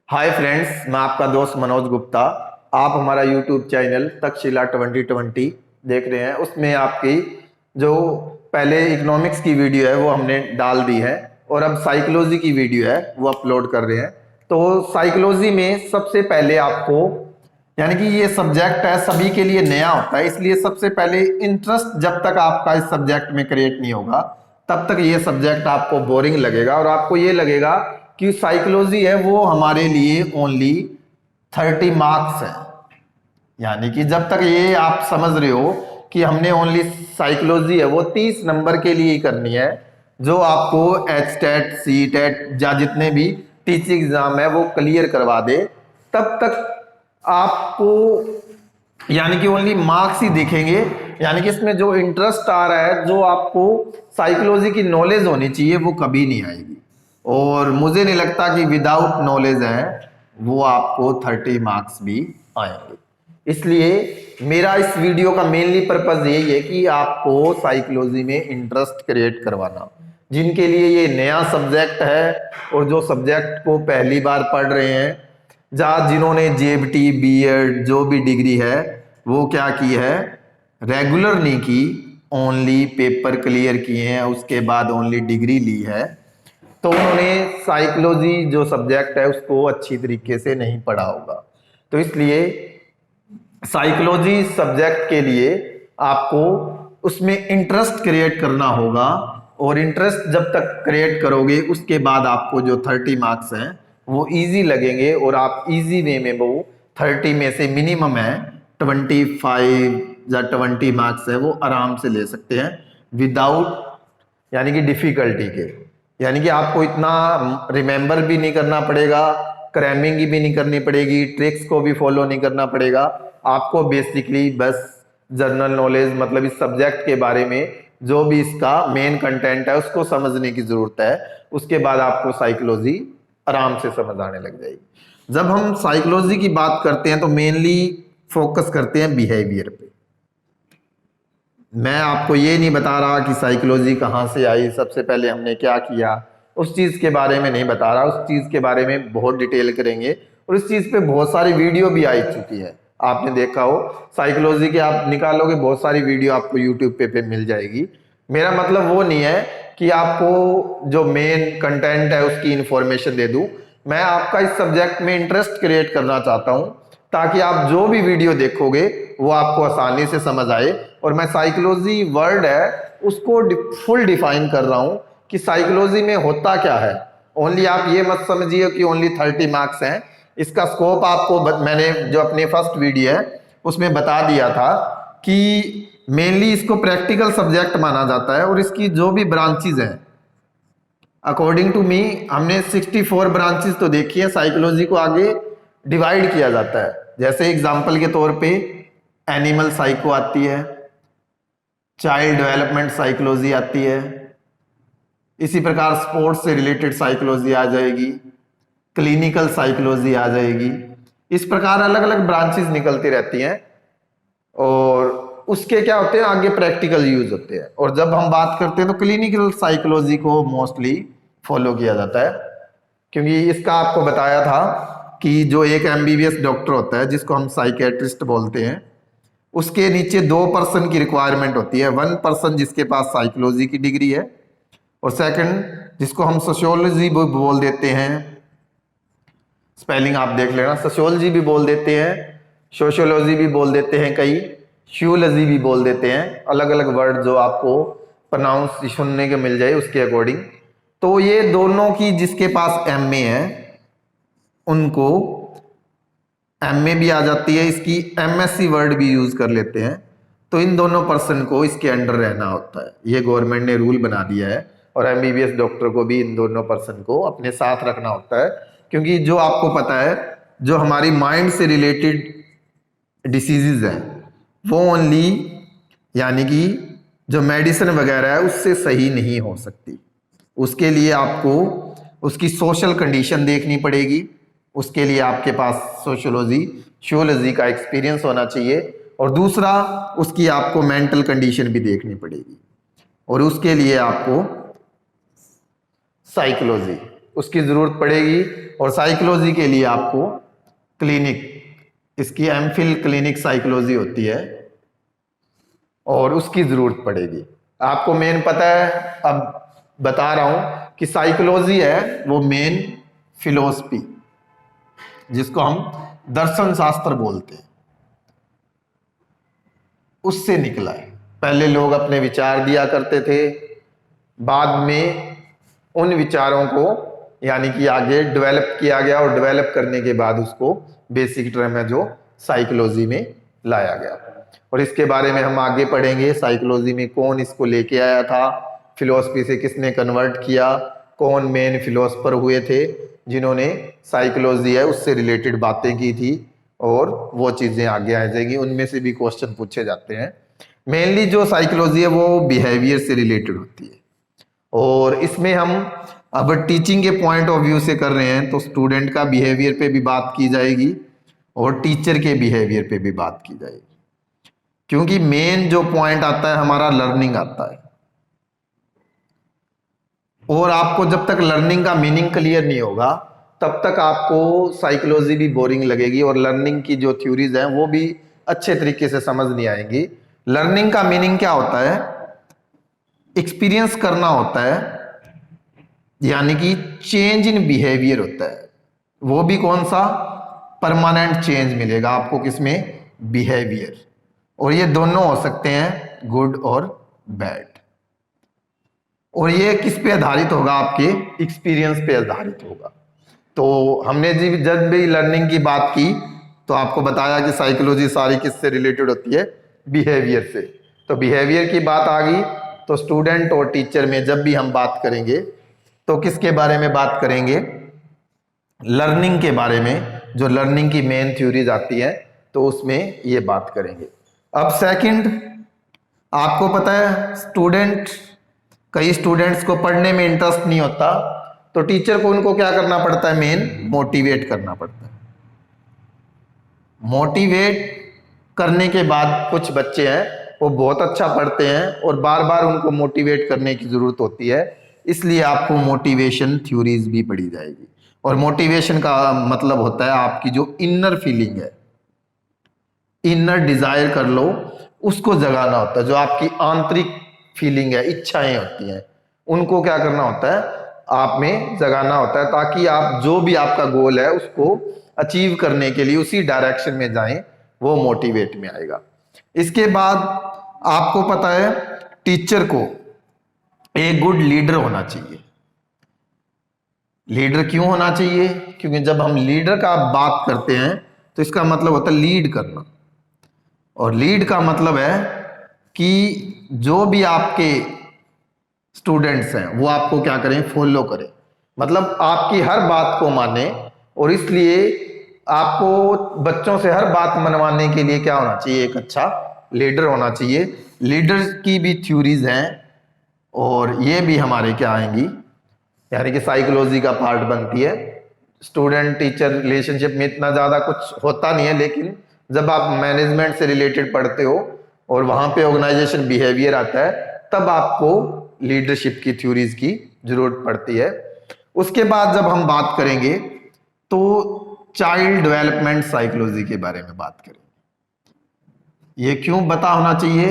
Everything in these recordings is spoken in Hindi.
हाय फ्रेंड्स, मैं आपका दोस्त मनोज गुप्ता। आप हमारा यूट्यूब चैनल तक्षशिला 2020 देख रहे हैं। उसमें आपकी जो पहले इकोनॉमिक्स की वीडियो है वो हमने डाल दी है और अब साइकोलॉजी की वीडियो है वो अपलोड कर रहे हैं। तो साइकोलॉजी में सबसे पहले आपको यानी कि ये सब्जेक्ट है सभी के लिए नया होता है, इसलिए सबसे पहले इंटरेस्ट जब तक आपका इस सब्जेक्ट में क्रिएट नहीं होगा तब तक ये सब्जेक्ट आपको बोरिंग लगेगा और आपको ये लगेगा कि साइकोलॉजी है वो हमारे लिए ओनली 30 मार्क्स है। यानी कि जब तक ये आप समझ रहे हो कि हमने ओनली साइकोलॉजी है वो 30 नंबर के लिए ही करनी है, जो आपको एच टेट सी टेट या जितने भी टीचिंग एग्जाम है वो क्लियर करवा दे, तब तक आपको यानी कि ओनली मार्क्स ही दिखेंगे। यानी कि इसमें जो इंटरेस्ट आ रहा है, जो आपको साइकोलॉजी की नॉलेज होनी चाहिए, वो कभी नहीं आएगी। और मुझे नहीं लगता कि विदाउट नॉलेज है वो आपको 30 मार्क्स भी आएंगे। इसलिए मेरा इस वीडियो का मेनली पर्पस यही है कि आपको साइकोलॉजी में इंटरेस्ट क्रिएट करवाना। जिनके लिए ये नया सब्जेक्ट है और जो सब्जेक्ट को पहली बार पढ़ रहे हैं, जहाँ जिन्होंने जेबीटी बीएड जो भी डिग्री है वो क्या की है, रेगुलर नहीं की, ओनली पेपर क्लियर किए हैं, उसके बाद ओनली डिग्री ली है, तो उन्होंने साइकोलॉजी जो सब्जेक्ट है उसको अच्छी तरीके से नहीं पढ़ा होगा। तो इसलिए साइकोलॉजी सब्जेक्ट के लिए आपको उसमें इंटरेस्ट क्रिएट करना होगा और इंटरेस्ट जब तक क्रिएट करोगे उसके बाद आपको जो 30 मार्क्स हैं वो इजी लगेंगे और आप इजी वे में वो 30 में से मिनिमम है 25 या 20 मार्क्स है वो आराम से ले सकते हैं विदाउट यानी कि डिफिकल्टी के। यानी कि आपको इतना रिमेंबर भी नहीं करना पड़ेगा, क्रैमिंग भी नहीं करनी पड़ेगी, ट्रिक्स को भी फॉलो नहीं करना पड़ेगा। आपको बेसिकली बस जनरल नॉलेज मतलब इस सब्जेक्ट के बारे में जो भी इसका मेन कंटेंट है उसको समझने की जरूरत है। उसके बाद आपको साइकोलॉजी आराम से समझ आने लग जाएगी। जब हम साइकोलॉजी की बात करते हैं तो मेनली फोकस करते हैं बिहेवियर पे। मैं आपको ये नहीं बता रहा कि साइकोलॉजी कहाँ से आई, सबसे पहले हमने क्या किया, उस चीज़ के बारे में नहीं बता रहा। उस चीज़ के बारे में बहुत डिटेल करेंगे और इस चीज़ पे बहुत सारी वीडियो भी आ चुकी है, आपने देखा हो। साइकोलॉजी के आप निकालोगे बहुत सारी वीडियो आपको यूट्यूब पे मिल जाएगी। मेरा मतलब वो नहीं है कि आपको जो मेन कंटेंट है उसकी इंफॉर्मेशन दे दूँ। मैं आपका इस सब्जेक्ट में इंटरेस्ट क्रिएट करना चाहता हूँ ताकि आप जो भी वीडियो देखोगे वो आपको आसानी से समझ आए। और मैं साइकोलॉजी वर्ड है उसको फुल डिफाइन कर रहा हूं कि साइकोलॉजी में होता क्या है। ओनली आप ये मत समझिए कि ओनली 30 मार्क्स हैं। इसका स्कोप आपको मैंने जो अपने फर्स्ट वीडियो है उसमें बता दिया था कि मेनली इसको प्रैक्टिकल सब्जेक्ट माना जाता है और इसकी जो भी ब्रांचेज हैं अकॉर्डिंग टू मी हमने 64 ब्रांचेस तो देखी है। साइकोलॉजी को आगे डिवाइड किया जाता है, जैसे एग्जांपल के तौर पे एनिमल साइको आती है, चाइल्ड डेवलपमेंट साइकोलॉजी आती है, इसी प्रकार स्पोर्ट्स से रिलेटेड साइकोलॉजी आ जाएगी, क्लिनिकल साइकोलॉजी आ जाएगी। इस प्रकार अलग अलग ब्रांचेस निकलती रहती हैं और उसके क्या होते हैं आगे प्रैक्टिकल यूज होते हैं। और जब हम बात करते हैं तो क्लिनिकल साइकोलॉजी को मोस्टली फॉलो किया जाता है, क्योंकि इसका आपको बताया था कि जो एक एमबीबीएस डॉक्टर होता है जिसको हम साइकेट्रिस्ट बोलते हैं, उसके नीचे 2 पर्सन की रिक्वायरमेंट होती है। 1 पर्सन जिसके पास साइकोलॉजी की डिग्री है और सेकंड जिसको हम सोशियोलॉजी भी बोल देते हैं। स्पेलिंग आप देख लेना, सोशियोलॉजी भी बोल देते हैं, सोशियोलॉजी भी बोल देते हैं, कई शियोलॉजी भी बोल देते हैं, अलग अलग वर्ड जो आपको प्रोनाउंस सुनने के मिल जाए उसके अकॉर्डिंग। तो ये दोनों की जिसके पास एमए है उनको एमए भी आ जाती है, इसकी एमएससी वर्ड भी यूज कर लेते हैं। तो इन दोनों पर्सन को इसके अंडर रहना होता है, ये गवर्नमेंट ने रूल बना दिया है। और एमबीबीएस डॉक्टर को भी इन दोनों पर्सन को अपने साथ रखना होता है, क्योंकि जो आपको पता है जो हमारी माइंड से रिलेटेड डिसीजेज हैं वो ओनली यानी कि जो मेडिसिन वगैरह है उससे सही नहीं हो सकती। उसके लिए आपको उसकी सोशल कंडीशन देखनी पड़ेगी, उसके लिए आपके पास सोशियोलॉजी शियोलॉजी का एक्सपीरियंस होना चाहिए और दूसरा उसकी आपको मेंटल कंडीशन भी देखनी पड़ेगी और उसके लिए आपको साइकोलॉजी उसकी ज़रूरत पड़ेगी। और साइकोलॉजी के लिए आपको क्लिनिक, इसकी एमफिल क्लिनिक साइकोलॉजी होती है और उसकी ज़रूरत पड़ेगी। आपको मेन पता है, अब बता रहा हूं कि साइकोलॉजी है वो मेन फिलोसफी, जिसको हम दर्शन शास्त्र बोलते हैं, उससे निकला है। पहले लोग अपने विचार दिया करते थे, बाद में उन विचारों को यानी कि आगे डेवलप किया गया और डेवलप करने के बाद उसको बेसिक टर्म में जो साइकोलॉजी में लाया गया। और इसके बारे में हम आगे पढ़ेंगे, साइकोलॉजी में कौन इसको लेके आया था, फिलोसफी से किसने कन्वर्ट किया, कौन मेन फिलोसफर हुए थे जिन्होंने साइकोलॉजी है उससे रिलेटेड बातें की थी, और वो चीज़ें आगे आ जाएंगी। उनमें से भी क्वेश्चन पूछे जाते हैं। मेनली जो साइकोलॉजी है वो बिहेवियर से रिलेटेड होती है, और इसमें हम अब टीचिंग के पॉइंट ऑफ व्यू से कर रहे हैं तो स्टूडेंट का बिहेवियर पे भी बात की जाएगी और टीचर के बिहेवियर पे भी बात की जाएगी, क्योंकि मेन जो पॉइंट आता है हमारा लर्निंग आता है। और आपको जब तक लर्निंग का मीनिंग क्लियर नहीं होगा तब तक आपको साइकोलॉजी भी बोरिंग लगेगी और लर्निंग की जो थ्योरीज हैं वो भी अच्छे तरीके से समझ नहीं आएंगी। लर्निंग का मीनिंग क्या होता है? एक्सपीरियंस करना होता है, यानी कि चेंज इन बिहेवियर होता है। वो भी कौन सा? परमानेंट चेंज मिलेगा आपको किसमें? बिहेवियर। और ये दोनों हो सकते हैं गुड और बैड। और ये किस पे आधारित होगा? आपके एक्सपीरियंस पे आधारित होगा। तो हमने जब भी लर्निंग की बात की तो आपको बताया कि साइकोलॉजी सारी किससे रिलेटेड होती है? बिहेवियर से। तो बिहेवियर की बात आ गई तो स्टूडेंट और टीचर में जब भी हम बात करेंगे तो किसके बारे में बात करेंगे? लर्निंग के बारे में। जो लर्निंग की मेन थ्योरीज आती है तो उसमें ये बात करेंगे। अब सेकंड, आपको पता है कई स्टूडेंट्स को पढ़ने में इंटरेस्ट नहीं होता, तो टीचर को उनको क्या करना पड़ता है? मेन मोटिवेट करना पड़ता है। मोटिवेट करने के बाद कुछ बच्चे हैं वो बहुत अच्छा पढ़ते हैं और बार बार उनको मोटिवेट करने की जरूरत होती है, इसलिए आपको मोटिवेशन थ्योरीज भी पढ़ी जाएगी। और मोटिवेशन का मतलब होता है आपकी जो इनर फीलिंग है, इनर डिजायर कर लो, उसको जगाना होता है। जो आपकी आंतरिक फीलिंग है, इच्छाएं होती हैं, उनको क्या करना होता है? आप में जगाना होता है, ताकि आप जो भी आपका गोल है उसको अचीव करने के लिए उसी डायरेक्शन में जाएं, वो मोटिवेट में आएगा। इसके बाद आपको पता है टीचर को एक गुड लीडर होना चाहिए। लीडर क्यों होना चाहिए? क्योंकि जब हम लीडर का बात करते हैं तो इसका मतलब होता है लीड करना। और लीड का मतलब है कि जो भी आपके स्टूडेंट्स हैं वो आपको क्या करें? फॉलो करें, मतलब आपकी हर बात को माने। और इसलिए आपको बच्चों से हर बात मनवाने के लिए क्या होना चाहिए? एक अच्छा लीडर होना चाहिए। लीडर की भी थ्योरीज हैं और ये भी हमारे क्या आएंगी, यानी कि साइकोलॉजी का पार्ट बनती है। स्टूडेंट टीचर रिलेशनशिप में इतना ज़्यादा कुछ होता नहीं है, लेकिन जब आप मैनेजमेंट से रिलेटेड पढ़ते हो और वहाँ पे ऑर्गेनाइजेशन बिहेवियर आता है तब आपको लीडरशिप की थ्योरीज की जरूरत पड़ती है। उसके बाद जब हम बात करेंगे तो चाइल्ड डेवलपमेंट साइकोलॉजी के बारे में बात करेंगे। ये क्यों पता होना चाहिए?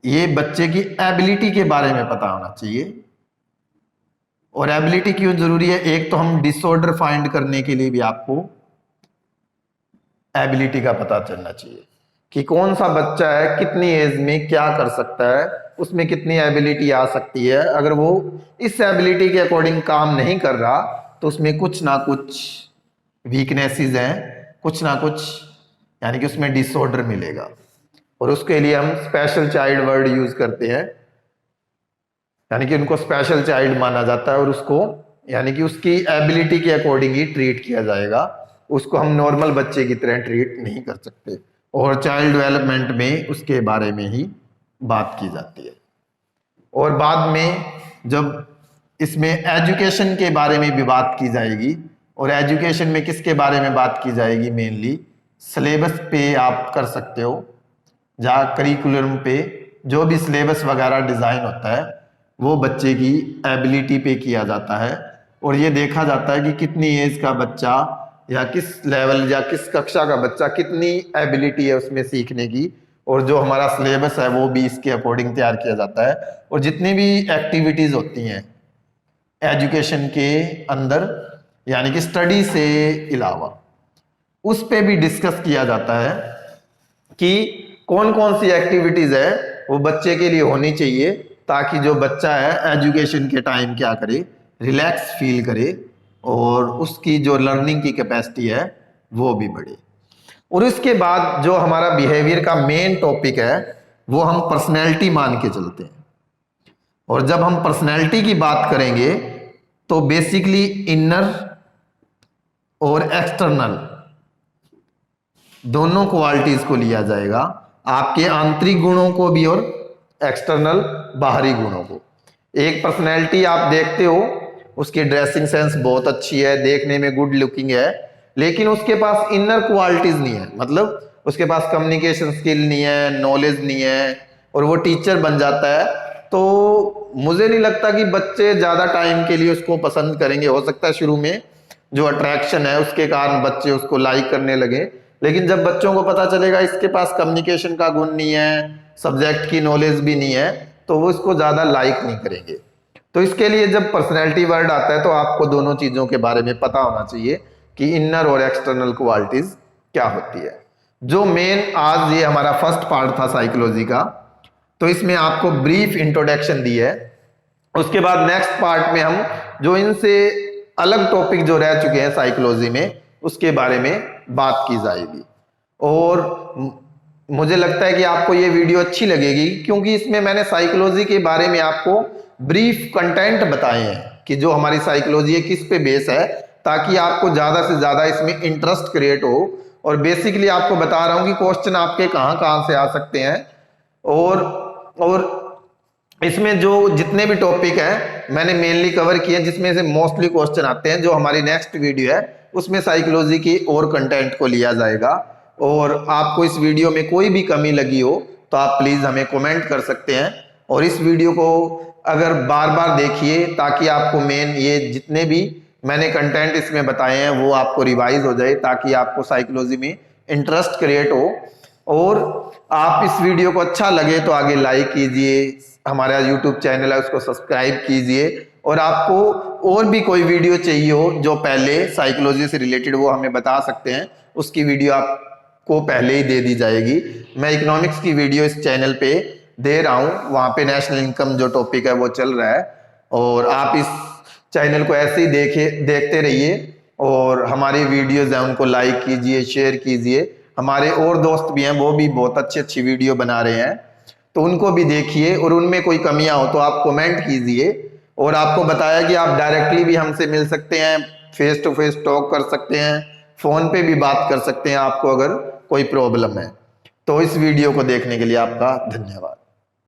ये बच्चे की एबिलिटी के बारे में पता होना चाहिए। और एबिलिटी क्यों जरूरी है? एक तो हम डिसऑर्डर फाइंड करने के लिए भी आपको एबिलिटी का पता चलना चाहिए कि कौन सा बच्चा है, कितनी एज में क्या कर सकता है, उसमें कितनी एबिलिटी आ सकती है। अगर वो इस एबिलिटी के अकॉर्डिंग काम नहीं कर रहा तो उसमें कुछ ना कुछ वीकनेसेस हैं, कुछ ना कुछ, यानी कि उसमें डिसऑर्डर मिलेगा। और उसके लिए हम स्पेशल चाइल्ड वर्ड यूज करते हैं, यानी कि उनको स्पेशल चाइल्ड माना जाता है और उसको यानी कि उसकी एबिलिटी के अकॉर्डिंग ही ट्रीट किया जाएगा। उसको हम नॉर्मल बच्चे की तरह ट्रीट नहीं कर सकते। और चाइल्ड डेवलपमेंट में उसके बारे में ही बात की जाती है। और बाद में जब इसमें एजुकेशन के बारे में भी बात की जाएगी, और एजुकेशन में किसके बारे में बात की जाएगी? मेनली सिलेबस पे आप कर सकते हो, जहाँ करिकुलम पे जो भी सिलेबस वगैरह डिज़ाइन होता है वो बच्चे की एबिलिटी पे किया जाता है और ये देखा जाता है कि कितनी एज का बच्चा या किस लेवल या किस कक्षा का बच्चा कितनी एबिलिटी है उसमें सीखने की, और जो हमारा सिलेबस है वो भी इसके अकॉर्डिंग तैयार किया जाता है। और जितनी भी एक्टिविटीज होती हैं एजुकेशन के अंदर यानी कि स्टडी से अलावा, उस पे भी डिस्कस किया जाता है कि कौन कौन सी एक्टिविटीज है वो बच्चे के लिए होनी चाहिए, ताकि जो बच्चा है एजुकेशन के टाइम क्या करे, रिलैक्स फील करे और उसकी जो लर्निंग की कैपेसिटी है वो भी बढ़े। और इसके बाद जो हमारा बिहेवियर का मेन टॉपिक है वो हम पर्सनैलिटी मान के चलते हैं। और जब हम पर्सनैलिटी की बात करेंगे तो बेसिकली इनर और एक्सटर्नल दोनों क्वालिटीज को लिया जाएगा, आपके आंतरिक गुणों को भी और एक्सटर्नल बाहरी गुणों को। एक पर्सनैलिटी आप देखते हो उसकी ड्रेसिंग सेंस बहुत अच्छी है, देखने में गुड लुकिंग है, लेकिन उसके पास इनर क्वालिटीज नहीं है, मतलब उसके पास कम्युनिकेशन स्किल नहीं है, नॉलेज नहीं है, और वो टीचर बन जाता है, तो मुझे नहीं लगता कि बच्चे ज्यादा टाइम के लिए उसको पसंद करेंगे। हो सकता है शुरू में जो अट्रैक्शन है उसके कारण बच्चे उसको लाइक करने लगे, लेकिन जब बच्चों को पता चलेगा इसके पास कम्युनिकेशन का गुण नहीं है, सब्जेक्ट की नॉलेज भी नहीं है, तो वो इसको ज्यादा लाइक नहीं करेंगे। तो इसके लिए जब पर्सनैलिटी वर्ड आता है तो आपको दोनों चीजों के बारे में पता होना चाहिए कि इनर और एक्सटर्नल क्वालिटीज क्या होती है। जो मेन आज ये हमारा फर्स्ट पार्ट था साइकोलॉजी का, तो इसमें आपको ब्रीफ इंट्रोडक्शन दी है। उसके बाद नेक्स्ट पार्ट में हम जो इनसे अलग टॉपिक जो रह चुके हैं साइकोलॉजी में उसके बारे में बात की जाएगी। और मुझे लगता है कि आपको ये वीडियो अच्छी लगेगी, क्योंकि इसमें मैंने साइकोलॉजी के बारे में आपको ब्रीफ कंटेंट बताए हैं कि जो हमारी साइकोलॉजी है किस पे बेस है, ताकि आपको ज्यादा से ज्यादा इसमें इंटरेस्ट क्रिएट हो। और बेसिकली आपको बता रहा हूं कि क्वेश्चन आपके कहां कहां से आ सकते हैं, और इसमें जो जितने भी टॉपिक हैं मैंने मेनली कवर किए हैं, जिसमें से मोस्टली क्वेश्चन आते हैं। जो हमारी नेक्स्ट वीडियो है उसमें साइकोलॉजी की और कंटेंट को लिया जाएगा। और आपको इस वीडियो में कोई भी कमी लगी हो तो आप प्लीज हमें कमेंट कर सकते हैं, और इस वीडियो को अगर बार बार देखिए ताकि आपको मेन ये जितने भी मैंने कंटेंट इसमें बताए हैं वो आपको रिवाइज हो जाए, ताकि आपको साइकोलॉजी में इंटरेस्ट क्रिएट हो। और आप इस वीडियो को अच्छा लगे तो आगे लाइक कीजिए, हमारा यूट्यूब चैनल है उसको सब्सक्राइब कीजिए, और आपको और भी कोई वीडियो चाहिए हो जो पहले साइकोलॉजी से रिलेटेड वो हमें बता सकते हैं, उसकी वीडियो आपको पहले ही दे दी जाएगी। मैं इकोनॉमिक्स की वीडियो इस चैनल पे दे रहा हूँ, वहाँ पे नेशनल इनकम जो टॉपिक है वो चल रहा है, और आप इस चैनल को ऐसे ही देखते रहिए, और हमारी वीडियोज हैं उनको लाइक कीजिए, शेयर कीजिए। हमारे और दोस्त भी हैं वो भी बहुत अच्छी अच्छी वीडियो बना रहे हैं, तो उनको भी देखिए, और उनमें कोई कमियां हो तो आप कमेंट कीजिए। और आपको बताया कि आप डायरेक्टली भी हमसे मिल सकते हैं, फेस टू फेस टॉक कर सकते हैं, फोन पे भी बात कर सकते हैं आपको अगर कोई प्रॉब्लम है। तो इस वीडियो को देखने के लिए आपका धन्यवाद।